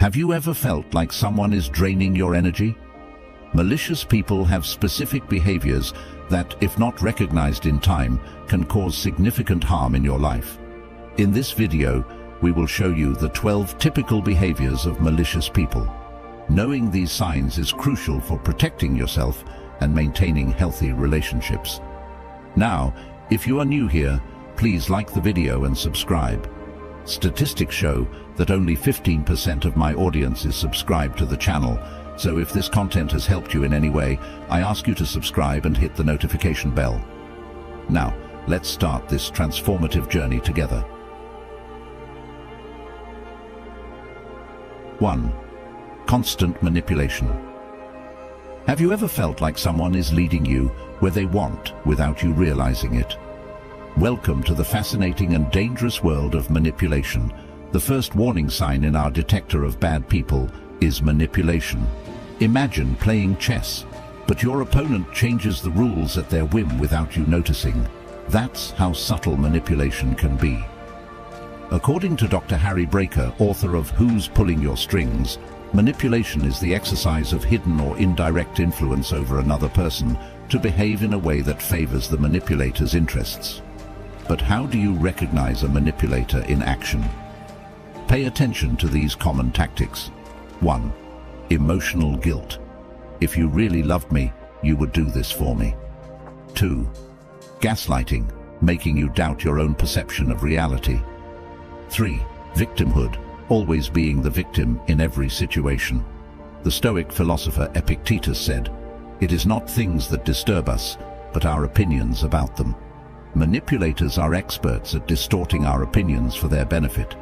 Have you ever felt like someone is draining your energy? Malicious people have specific behaviors that, if not recognized in time, can cause significant harm in your life. In this video, we will show you the 12 typical behaviors of malicious people. Knowing these signs is crucial for protecting yourself and maintaining healthy relationships. Now, if you are new here, please like the video and subscribe. Statistics show that only 15% of my audience is subscribed to the channel, so if this content has helped you in any way, I ask you to subscribe and hit the notification bell. Now, let's start this transformative journey together. 1. Constant manipulation. Have you ever felt like someone is leading you where they want without you realizing it? Welcome to the fascinating and dangerous world of manipulation. The first warning sign in our detector of bad people is manipulation. Imagine playing chess, but your opponent changes the rules at their whim without you noticing. That's how subtle manipulation can be. According to Dr. Harry Breaker, author of Who's Pulling Your Strings, manipulation is the exercise of hidden or indirect influence over another person to behave in a way that favors the manipulator's interests. But how do you recognize a manipulator in action? Pay attention to these common tactics. 1. Emotional guilt. If you really loved me, you would do this for me. 2. Gaslighting, making you doubt your own perception of reality. 3. Victimhood, always being the victim in every situation. The Stoic philosopher Epictetus said, "It is not things that disturb us, but our opinions about them." Manipulators are experts at distorting our opinions for their benefit.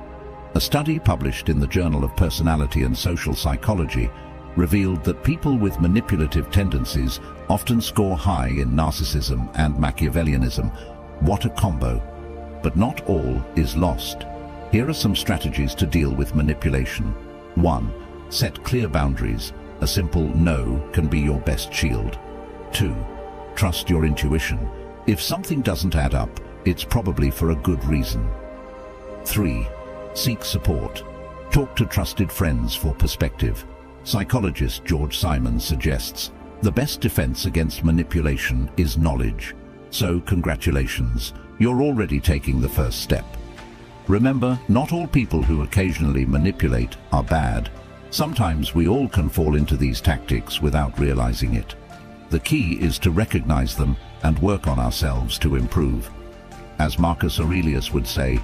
A study published in the Journal of Personality and Social Psychology revealed that people with manipulative tendencies often score high in narcissism and Machiavellianism. What a combo! But not all is lost. Here are some strategies to deal with manipulation. 1. Set clear boundaries. A simple no can be your best shield. 2. Trust your intuition. If something doesn't add up, it's probably for a good reason. 3. Seek support. Talk to trusted friends for perspective. Psychologist George Simons suggests, the best defense against manipulation is knowledge. So congratulations, you're already taking the first step. Remember, not all people who occasionally manipulate are bad. Sometimes we all can fall into these tactics without realizing it. The key is to recognize them and work on ourselves to improve. As Marcus Aurelius would say,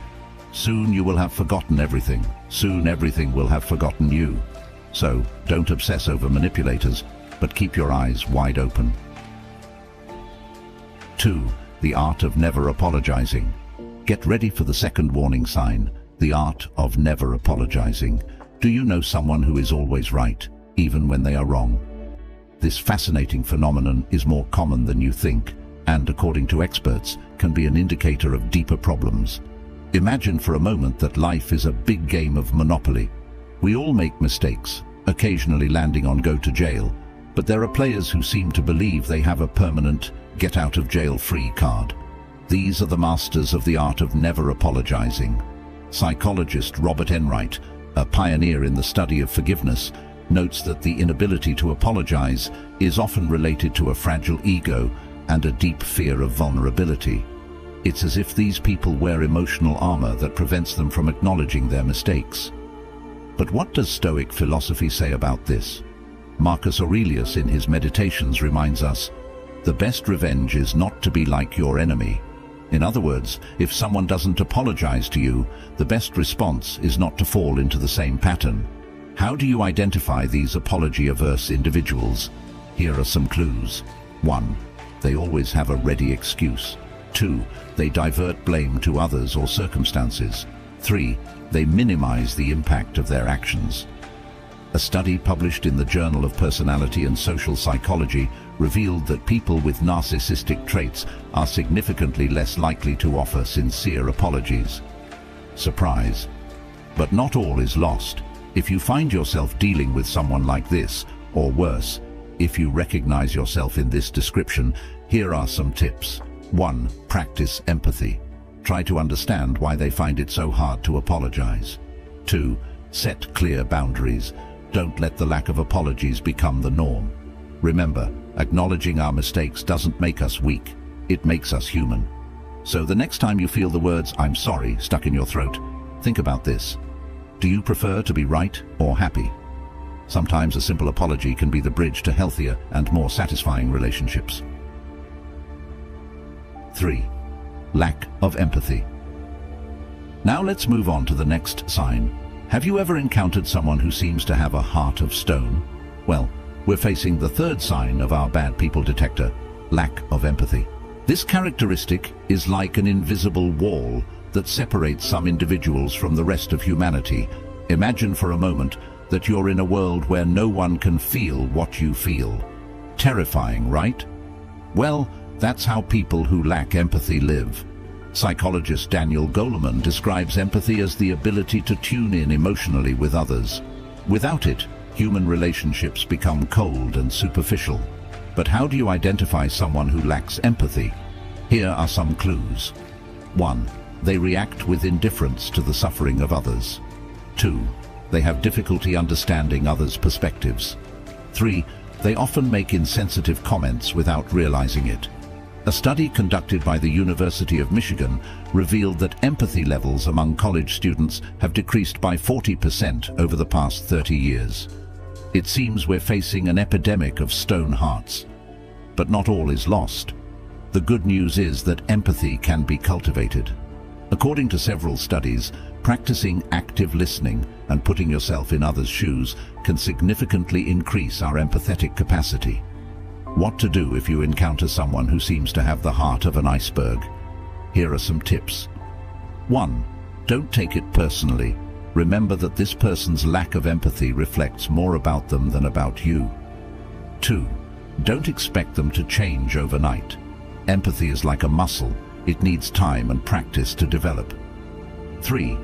soon you will have forgotten everything. Soon everything will have forgotten you. So, don't obsess over manipulators, but keep your eyes wide open. 2. The art of never apologizing. Get ready for the second warning sign, the art of never apologizing. Do you know someone who is always right, even when they are wrong? This fascinating phenomenon is more common than you think, and according to experts, can be an indicator of deeper problems. Imagine for a moment that life is a big game of Monopoly. We all make mistakes, occasionally landing on go to jail, but there are players who seem to believe they have a permanent get-out-of-jail-free card. These are the masters of the art of never apologizing. Psychologist Robert Enright, a pioneer in the study of forgiveness, notes that the inability to apologize is often related to a fragile ego and a deep fear of vulnerability. It's as if these people wear emotional armor that prevents them from acknowledging their mistakes. But what does Stoic philosophy say about this? Marcus Aurelius in his Meditations reminds us, the best revenge is not to be like your enemy. In other words, if someone doesn't apologize to you, the best response is not to fall into the same pattern. How do you identify these apology-averse individuals? Here are some clues. 1. They always have a ready excuse. 2. They divert blame to others or circumstances. 3. They minimize the impact of their actions. A study published in the Journal of Personality and Social Psychology revealed that people with narcissistic traits are significantly less likely to offer sincere apologies. Surprise. But not all is lost. If you find yourself dealing with someone like this, or worse, if you recognize yourself in this description, here are some tips. 1. Practice empathy. Try to understand why they find it so hard to apologize. 2. Set clear boundaries. Don't let the lack of apologies become the norm. Remember, acknowledging our mistakes doesn't make us weak, it makes us human. So the next time you feel the words "I'm sorry" stuck in your throat, think about this. Do you prefer to be right or happy? Sometimes a simple apology can be the bridge to healthier and more satisfying relationships. 3. Lack of empathy. Now let's move on to the next sign. Have you ever encountered someone who seems to have a heart of stone? Well, we're facing the third sign of our bad people detector: lack of empathy. This characteristic is like an invisible wall that separates some individuals from the rest of humanity. Imagine for a moment that you're in a world where no one can feel what you feel. Terrifying, right? Well, that's how people who lack empathy live. Psychologist Daniel Goleman describes empathy as the ability to tune in emotionally with others. Without it, human relationships become cold and superficial. But how do you identify someone who lacks empathy? Here are some clues. 1. They react with indifference to the suffering of others. 2. They have difficulty understanding others' perspectives. 3. They often make insensitive comments without realizing it. A study conducted by the University of Michigan revealed that empathy levels among college students have decreased by 40% over the past 30 years. It seems we're facing an epidemic of stone hearts. But not all is lost. The good news is that empathy can be cultivated. According to several studies, practicing active listening and putting yourself in others' shoes can significantly increase our empathetic capacity. What to do if you encounter someone who seems to have the heart of an iceberg? Here are some tips. 1. Don't take it personally. Remember that this person's lack of empathy reflects more about them than about you. 2. Don't expect them to change overnight. Empathy is like a muscle. It needs time and practice to develop. 3.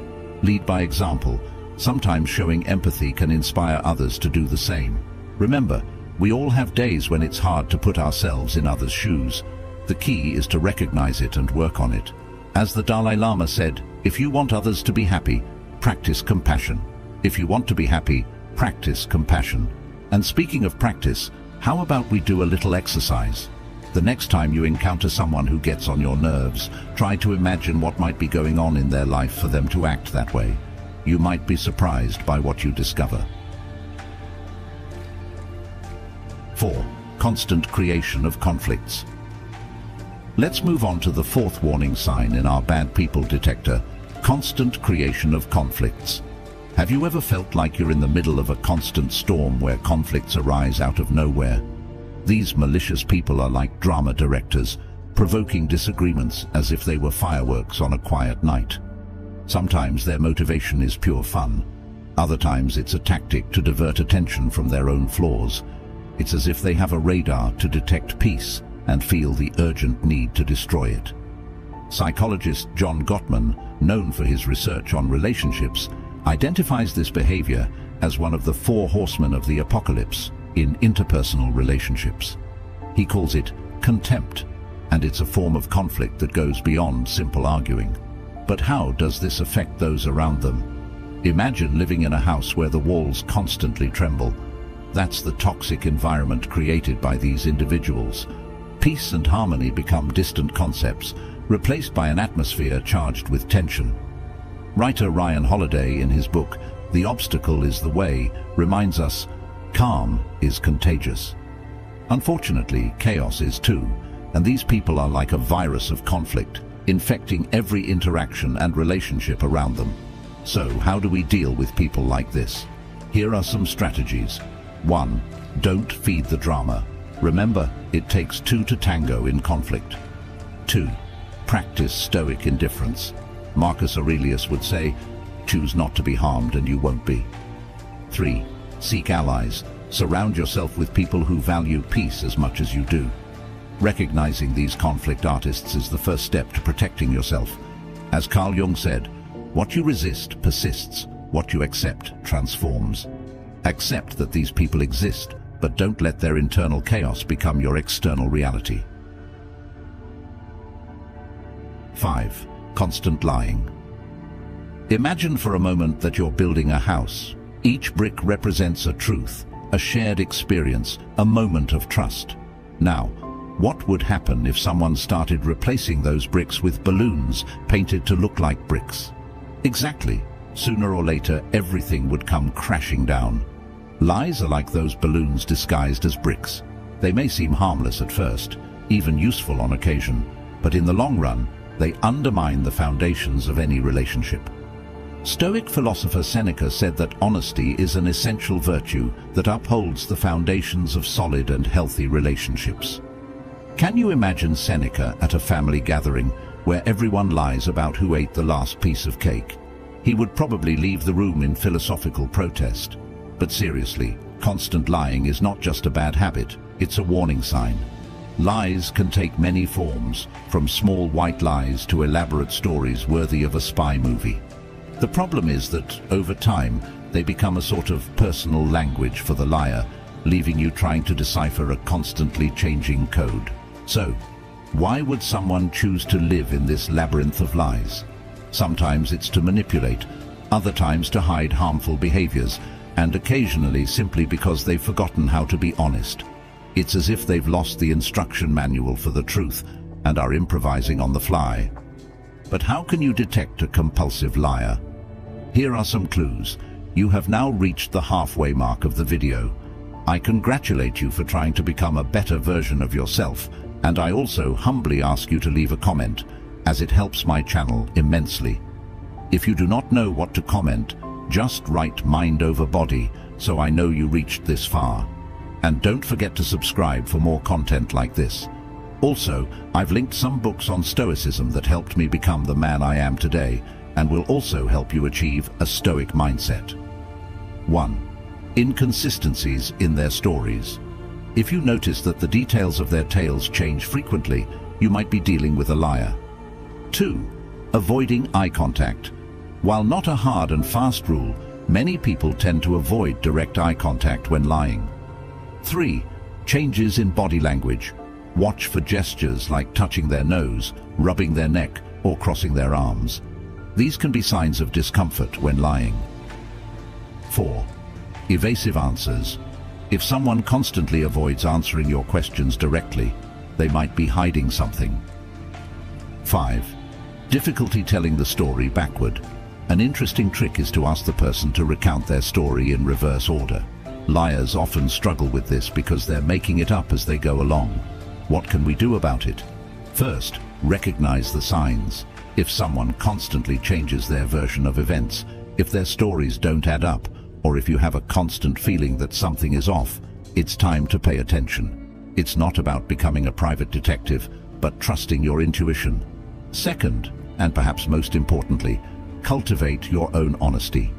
Lead by example. Sometimes showing empathy can inspire others to do the same. Remember, we all have days when it's hard to put ourselves in others' shoes. The key is to recognize it and work on it. As the Dalai Lama said, if you want others to be happy, practice compassion. If you want to be happy, practice compassion. And speaking of practice, how about we do a little exercise? The next time you encounter someone who gets on your nerves, try to imagine what might be going on in their life for them to act that way. You might be surprised by what you discover. 4. Constant creation of conflicts. Let's move on to the fourth warning sign in our bad people detector: constant creation of conflicts. Have you ever felt like you're in the middle of a constant storm where conflicts arise out of nowhere? These malicious people are like drama directors, provoking disagreements as if they were fireworks on a quiet night. Sometimes their motivation is pure fun. Other times it's a tactic to divert attention from their own flaws. It's as if they have a radar to detect peace and feel the urgent need to destroy it. Psychologist John Gottman, known for his research on relationships, identifies this behavior as one of the 4 horsemen of the apocalypse in interpersonal relationships. He calls it contempt, and it's a form of conflict that goes beyond simple arguing. But how does this affect those around them? Imagine living in a house where the walls constantly tremble. That's the toxic environment created by these individuals. Peace and harmony become distant concepts, replaced by an atmosphere charged with tension. Writer Ryan Holiday, in his book The Obstacle is the Way, reminds us, calm is contagious. Unfortunately, chaos is too, and these people are like a virus of conflict, infecting every interaction and relationship around them. So, how do we deal with people like this? Here are some strategies. 1. Don't feed the drama. Remember, it takes 2 to tango in conflict. 2. Practice stoic indifference. Marcus Aurelius would say, choose not to be harmed and you won't be. 3. Seek allies. Surround yourself with people who value peace as much as you do. Recognizing these conflict artists is the first step to protecting yourself. As Carl Jung said, what you resist persists, what you accept transforms. Accept that these people exist, but don't let their internal chaos become your external reality. 5. Constant lying. Imagine for a moment that you're building a house. Each brick represents a truth, a shared experience, a moment of trust. Now, what would happen if someone started replacing those bricks with balloons painted to look like bricks? Exactly. Sooner or later, everything would come crashing down. Lies are like those balloons disguised as bricks. They may seem harmless at first, even useful on occasion, but in the long run, they undermine the foundations of any relationship. Stoic philosopher Seneca said that honesty is an essential virtue that upholds the foundations of solid and healthy relationships. Can you imagine Seneca at a family gathering where everyone lies about who ate the last piece of cake? He would probably leave the room in philosophical protest. But seriously, constant lying is not just a bad habit, it's a warning sign. Lies can take many forms, from small white lies to elaborate stories worthy of a spy movie. The problem is that, over time, they become a sort of personal language for the liar, leaving you trying to decipher a constantly changing code. So, why would someone choose to live in this labyrinth of lies? Sometimes it's to manipulate, other times to hide harmful behaviors, and occasionally simply because they've forgotten how to be honest. It's as if they've lost the instruction manual for the truth and are improvising on the fly. But how can you detect a compulsive liar? Here are some clues. You have now reached the halfway mark of the video. I congratulate you for trying to become a better version of yourself, and I also humbly ask you to leave a comment, as it helps my channel immensely. If you do not know what to comment, just write mind over body, so I know you reached this far. And don't forget to subscribe for more content like this. Also, I've linked some books on Stoicism that helped me become the man I am today, and will also help you achieve a Stoic mindset. 1. Inconsistencies in their stories. If you notice that the details of their tales change frequently, you might be dealing with a liar. 2. Avoiding eye contact. While not a hard and fast rule, many people tend to avoid direct eye contact when lying. 3. Changes in body language. Watch for gestures like touching their nose, rubbing their neck, or crossing their arms. These can be signs of discomfort when lying. 4. Evasive answers. If someone constantly avoids answering your questions directly, they might be hiding something. 5. Difficulty telling the story backward. An interesting trick is to ask the person to recount their story in reverse order. Liars often struggle with this because they're making it up as they go along. What can we do about it? First, recognize the signs. If someone constantly changes their version of events, if their stories don't add up, or if you have a constant feeling that something is off, it's time to pay attention. It's not about becoming a private detective, but trusting your intuition. Second, and perhaps most importantly, cultivate your own honesty.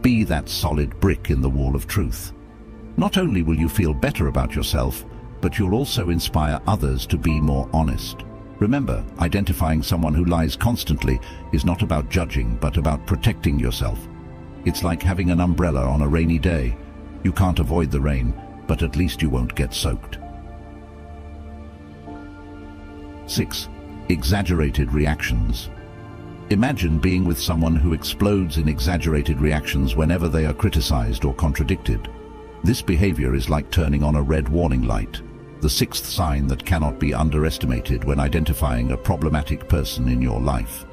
Be that solid brick in the wall of truth. Not only will you feel better about yourself, but you'll also inspire others to be more honest. Remember, identifying someone who lies constantly is not about judging, but about protecting yourself. It's like having an umbrella on a rainy day. You can't avoid the rain, but at least you won't get soaked. 6. Exaggerated reactions. Imagine being with someone who explodes in exaggerated reactions whenever they are criticized or contradicted. This behavior is like turning on a red warning light, the sixth sign that cannot be underestimated when identifying a problematic person in your life.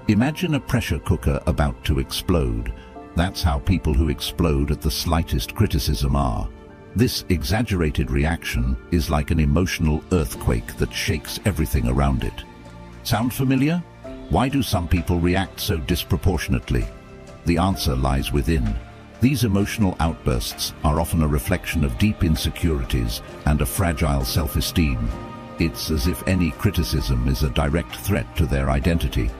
Imagine a pressure cooker about to explode. That's how people who explode at the slightest criticism are. This exaggerated reaction is like an emotional earthquake that shakes everything around it. Sound familiar? Why do some people react so disproportionately? The answer lies within. These emotional outbursts are often a reflection of deep insecurities and a fragile self-esteem. It's as if any criticism is a direct threat to their identity.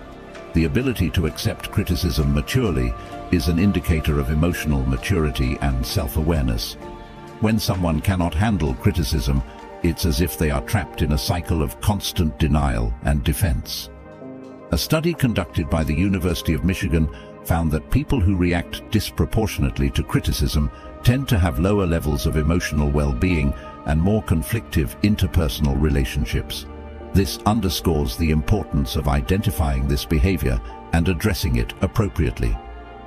The ability to accept criticism maturely is an indicator of emotional maturity and self-awareness. When someone cannot handle criticism, it's as if they are trapped in a cycle of constant denial and defense. A study conducted by the University of Michigan found that people who react disproportionately to criticism tend to have lower levels of emotional well-being and more conflictive interpersonal relationships. This underscores the importance of identifying this behavior and addressing it appropriately.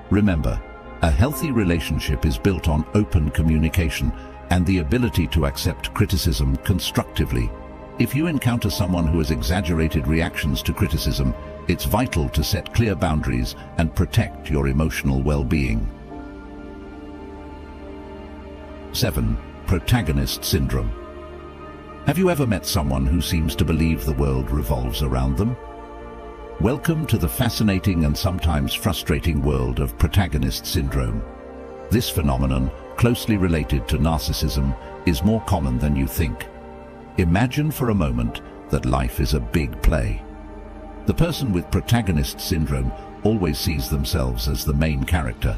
Remember, a healthy relationship is built on open communication and the ability to accept criticism constructively. If you encounter someone who has exaggerated reactions to criticism, it's vital to set clear boundaries and protect your emotional well-being. 7. Protagonist syndrome. Have you ever met someone who seems to believe the world revolves around them? Welcome to the fascinating and sometimes frustrating world of protagonist syndrome. This phenomenon, closely related to narcissism, is more common than you think. Imagine for a moment that life is a big play. The person with protagonist syndrome always sees themselves as the main character,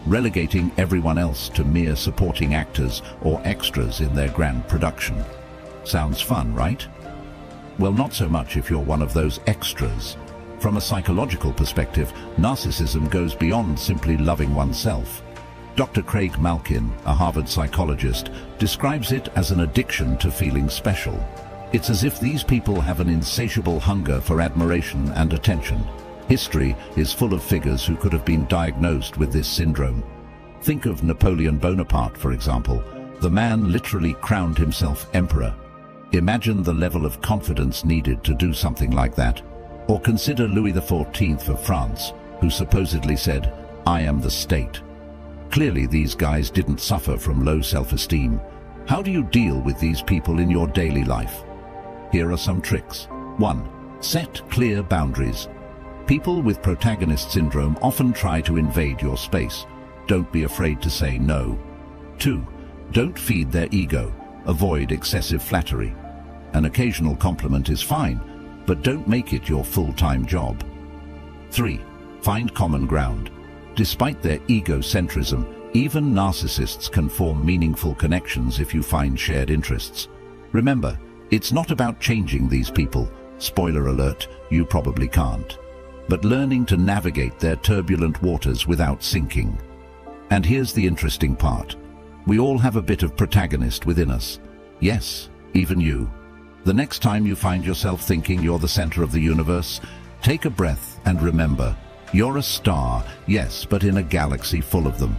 relegating everyone else to mere supporting actors or extras in their grand production. Sounds fun, right? Well, not so much if you're one of those extras. From a psychological perspective, narcissism goes beyond simply loving oneself. Dr. Craig Malkin, a Harvard psychologist, describes it as an addiction to feeling special. It's as if these people have an insatiable hunger for admiration and attention. History is full of figures who could have been diagnosed with this syndrome. Think of Napoleon Bonaparte, for example. The man literally crowned himself emperor. Imagine the level of confidence needed to do something like that. Or consider Louis XIV of France, who supposedly said, "I am the state." Clearly, these guys didn't suffer from low self-esteem. How do you deal with these people in your daily life? Here are some tricks. 1. Set clear boundaries. People with protagonist syndrome often try to invade your space. Don't be afraid to say no. 2. Don't feed their ego. Avoid excessive flattery. An occasional compliment is fine, but don't make it your full-time job. 3. Find common ground. Despite their egocentrism, even narcissists can form meaningful connections if you find shared interests. Remember, it's not about changing these people. Spoiler alert, you probably can't. But learning to navigate their turbulent waters without sinking. And here's the interesting part. We all have a bit of protagonist within us. Yes, even you. The next time you find yourself thinking you're the center of the universe, take a breath and remember, you're a star, yes, but in a galaxy full of them.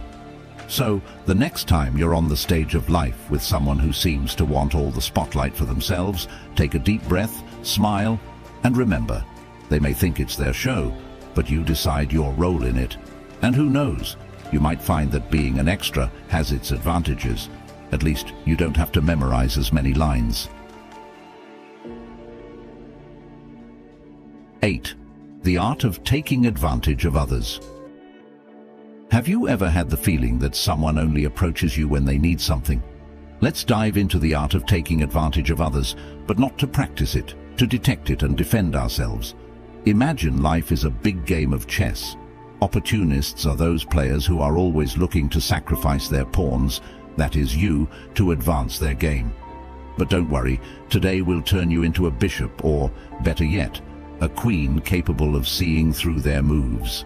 So, the next time you're on the stage of life with someone who seems to want all the spotlight for themselves, take a deep breath, smile, and remember, they may think it's their show, but you decide your role in it. And who knows, you might find that being an extra has its advantages. At least, you don't have to memorize as many lines. 8. The art of taking advantage of others. Have you ever had the feeling that someone only approaches you when they need something? Let's dive into the art of taking advantage of others, but not to practice it, to detect it and defend ourselves. Imagine life is a big game of chess. Opportunists are those players who are always looking to sacrifice their pawns, that is you, to advance their game. But don't worry, today we'll turn you into a bishop or, better yet, a queen capable of seeing through their moves.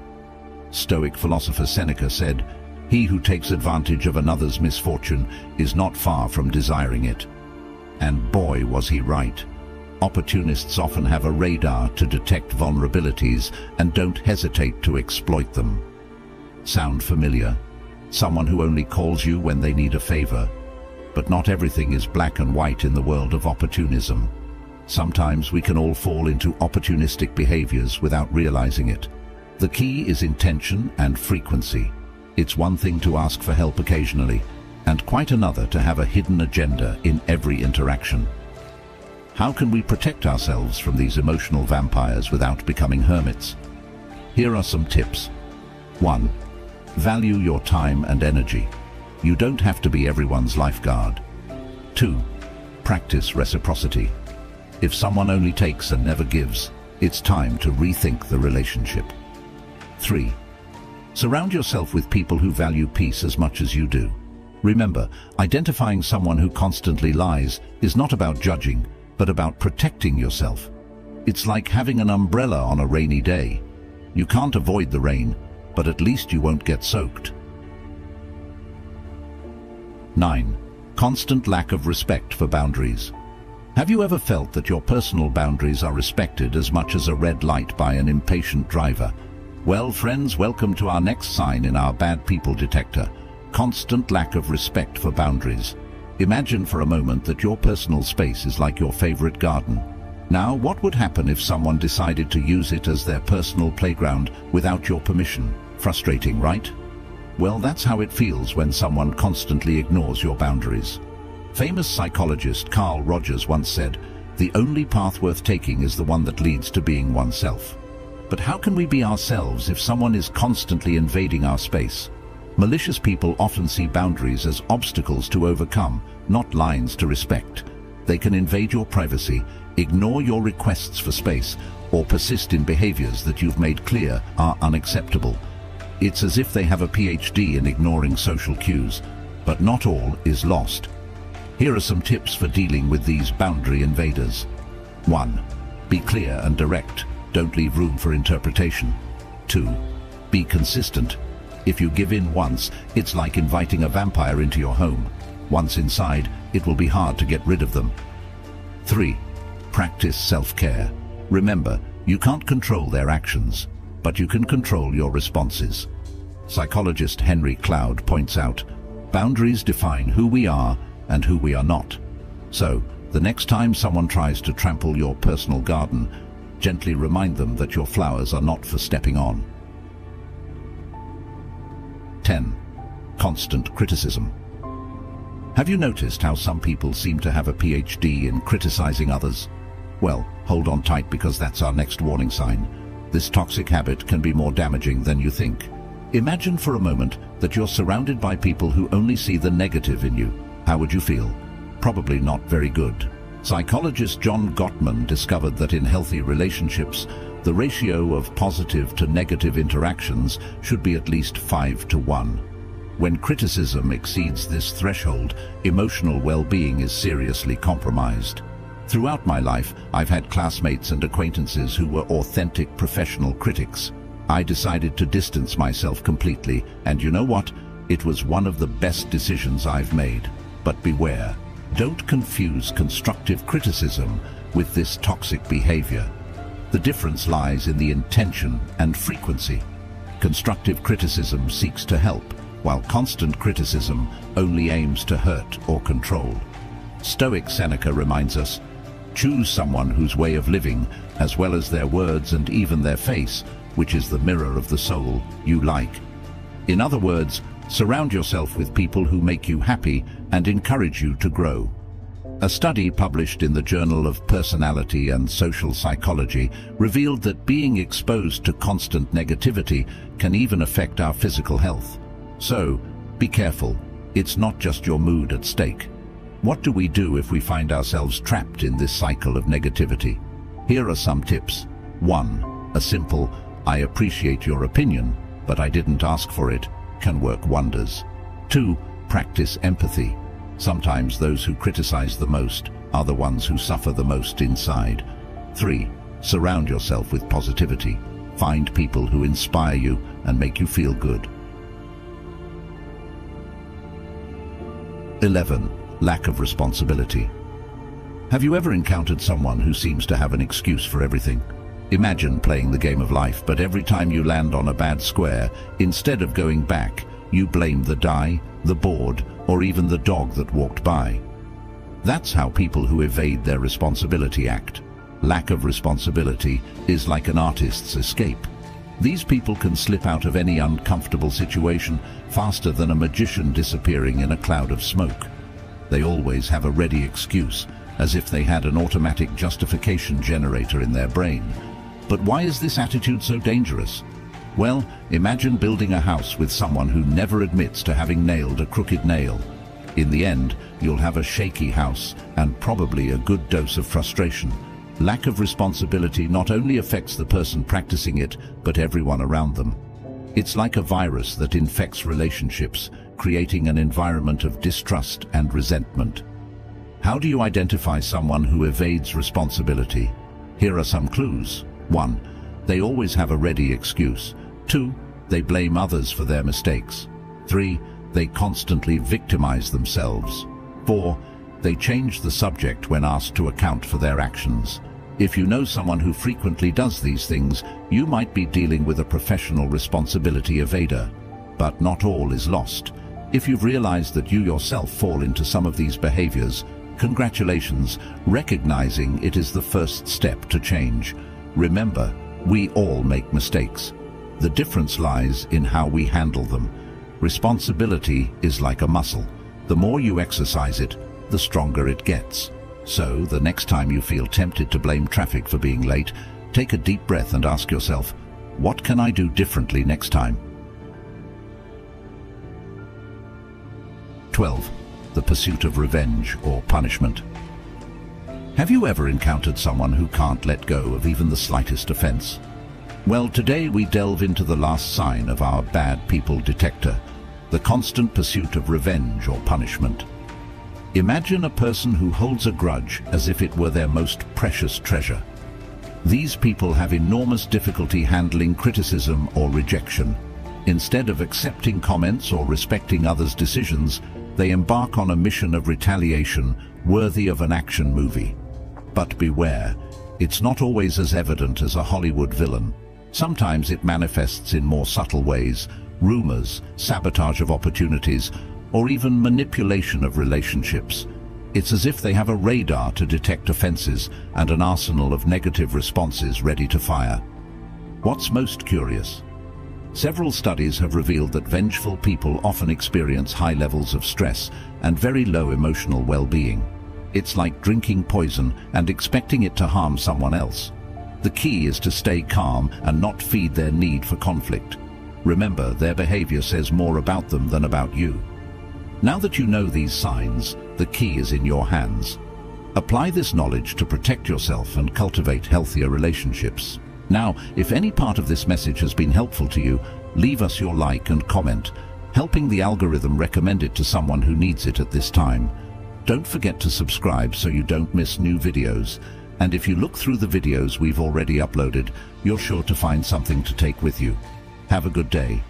Stoic philosopher Seneca said, "He who takes advantage of another's misfortune is not far from desiring it." And boy, was he right. Opportunists often have a radar to detect vulnerabilities and don't hesitate to exploit them. Sound familiar? Someone who only calls you when they need a favor. But not everything is black and white in the world of opportunism. Sometimes we can all fall into opportunistic behaviors without realizing it. The key is intention and frequency. It's one thing to ask for help occasionally, and quite another to have a hidden agenda in every interaction. How can we protect ourselves from these emotional vampires without becoming hermits? Here are some tips. 1. Value your time and energy. You don't have to be everyone's lifeguard. 2. Practice reciprocity. If someone only takes and never gives, it's time to rethink the relationship. 3. Surround yourself with people who value peace as much as you do. Remember, identifying someone who constantly lies is not about judging, but about protecting yourself. It's like having an umbrella on a rainy day. You can't avoid the rain, but at least you won't get soaked. 9. Constant lack of respect for boundaries. Have you ever felt that your personal boundaries are respected as much as a red light by an impatient driver? Well, friends, welcome to our next sign in our bad people detector: constant lack of respect for boundaries. Imagine for a moment that your personal space is like your favorite garden. Now, what would happen if someone decided to use it as their personal playground without your permission? Frustrating, right? Well, that's how it feels when someone constantly ignores your boundaries. Famous psychologist Carl Rogers once said, "The only path worth taking is the one that leads to being oneself." But how can we be ourselves if someone is constantly invading our space? Malicious people often see boundaries as obstacles to overcome, not lines to respect. They can invade your privacy, ignore your requests for space, or persist in behaviors that you've made clear are unacceptable. It's as if they have a PhD in ignoring social cues, but not all is lost. Here are some tips for dealing with these boundary invaders. 1. Be clear and direct. Don't leave room for interpretation. 2. Be consistent. If you give in once, it's like inviting a vampire into your home. Once inside, it will be hard to get rid of them. 3. Practice self-care. Remember, you can't control their actions, but you can control your responses. Psychologist Henry Cloud points out, boundaries define who we are and who we are not. So, the next time someone tries to trample your personal garden, gently remind them that your flowers are not for stepping on. 10. Constant criticism. Have you noticed how some people seem to have a PhD in criticizing others? Well, hold on tight, because that's our next warning sign. This toxic habit can be more damaging than you think. Imagine for a moment that you're surrounded by people who only see the negative in you. How would you feel? Probably not very good. Psychologist John Gottman discovered that in healthy relationships, the ratio of positive to negative interactions should be at least 5-to-1. When criticism exceeds this threshold, emotional well-being is seriously compromised. Throughout my life, I've had classmates and acquaintances who were authentic professional critics. I decided to distance myself completely, and you know what? It was one of the best decisions I've made. But beware, don't confuse constructive criticism with this toxic behavior. The difference lies in the intention and frequency. Constructive criticism seeks to help, while constant criticism only aims to hurt or control. Stoic Seneca reminds us, choose someone whose way of living, as well as their words and even their face, which is the mirror of the soul, you like. In other words, surround yourself with people who make you happy and encourage you to grow. A study published in the Journal of Personality and Social Psychology revealed that being exposed to constant negativity can even affect our physical health. So, be careful. It's not just your mood at stake. What do we do if we find ourselves trapped in this cycle of negativity? Here are some tips. 1. A simple, "I appreciate your opinion, but I didn't ask for it," can work wonders. 2. Practice empathy. Sometimes those who criticize the most are the ones who suffer the most inside. 3. Surround yourself with positivity. Find people who inspire you and make you feel good. 11. Lack of responsibility. Have you ever encountered someone who seems to have an excuse for everything? Imagine playing the game of life, but every time you land on a bad square, instead of going back, you blame the die, the board, or even the dog that walked by. That's how people who evade their responsibility act. Lack of responsibility is like an artist's escape. These people can slip out of any uncomfortable situation faster than a magician disappearing in a cloud of smoke. They always have a ready excuse, as if they had an automatic justification generator in their brain. But why is this attitude so dangerous? Well, imagine building a house with someone who never admits to having nailed a crooked nail. In the end, you'll have a shaky house and probably a good dose of frustration. Lack of responsibility not only affects the person practicing it, but everyone around them. It's like a virus that infects relationships, creating an environment of distrust and resentment. How do you identify someone who evades responsibility? Here are some clues. 1. They always have a ready excuse. 2. They blame others for their mistakes. 3. They constantly victimize themselves. 4. They change the subject when asked to account for their actions. If you know someone who frequently does these things, you might be dealing with a professional responsibility evader. But not all is lost. If you've realized that you yourself fall into some of these behaviors, congratulations, recognizing it is the first step to change. Remember, we all make mistakes. The difference lies in how we handle them. Responsibility is like a muscle. The more you exercise it, the stronger it gets. So, the next time you feel tempted to blame traffic for being late, take a deep breath and ask yourself, what can I do differently next time? 12. The pursuit of revenge or punishment. Have you ever encountered someone who can't let go of even the slightest offense? Well, today we delve into the last sign of our bad people detector, the constant pursuit of revenge or punishment. Imagine a person who holds a grudge as if it were their most precious treasure. These people have enormous difficulty handling criticism or rejection. Instead of accepting comments or respecting others' decisions, they embark on a mission of retaliation worthy of an action movie. But beware, it's not always as evident as a Hollywood villain. Sometimes it manifests in more subtle ways: rumors, sabotage of opportunities, or even manipulation of relationships. It's as if they have a radar to detect offenses and an arsenal of negative responses ready to fire. What's most curious? Several studies have revealed that vengeful people often experience high levels of stress and very low emotional well-being. It's like drinking poison and expecting it to harm someone else. The key is to stay calm and not feed their need for conflict. Remember, their behavior says more about them than about you. Now that you know these signs, the key is in your hands. Apply this knowledge to protect yourself and cultivate healthier relationships. Now, if any part of this message has been helpful to you, leave us your like and comment, helping the algorithm recommend it to someone who needs it at this time. Don't forget to subscribe so you don't miss new videos. And if you look through the videos we've already uploaded, you're sure to find something to take with you. Have a good day.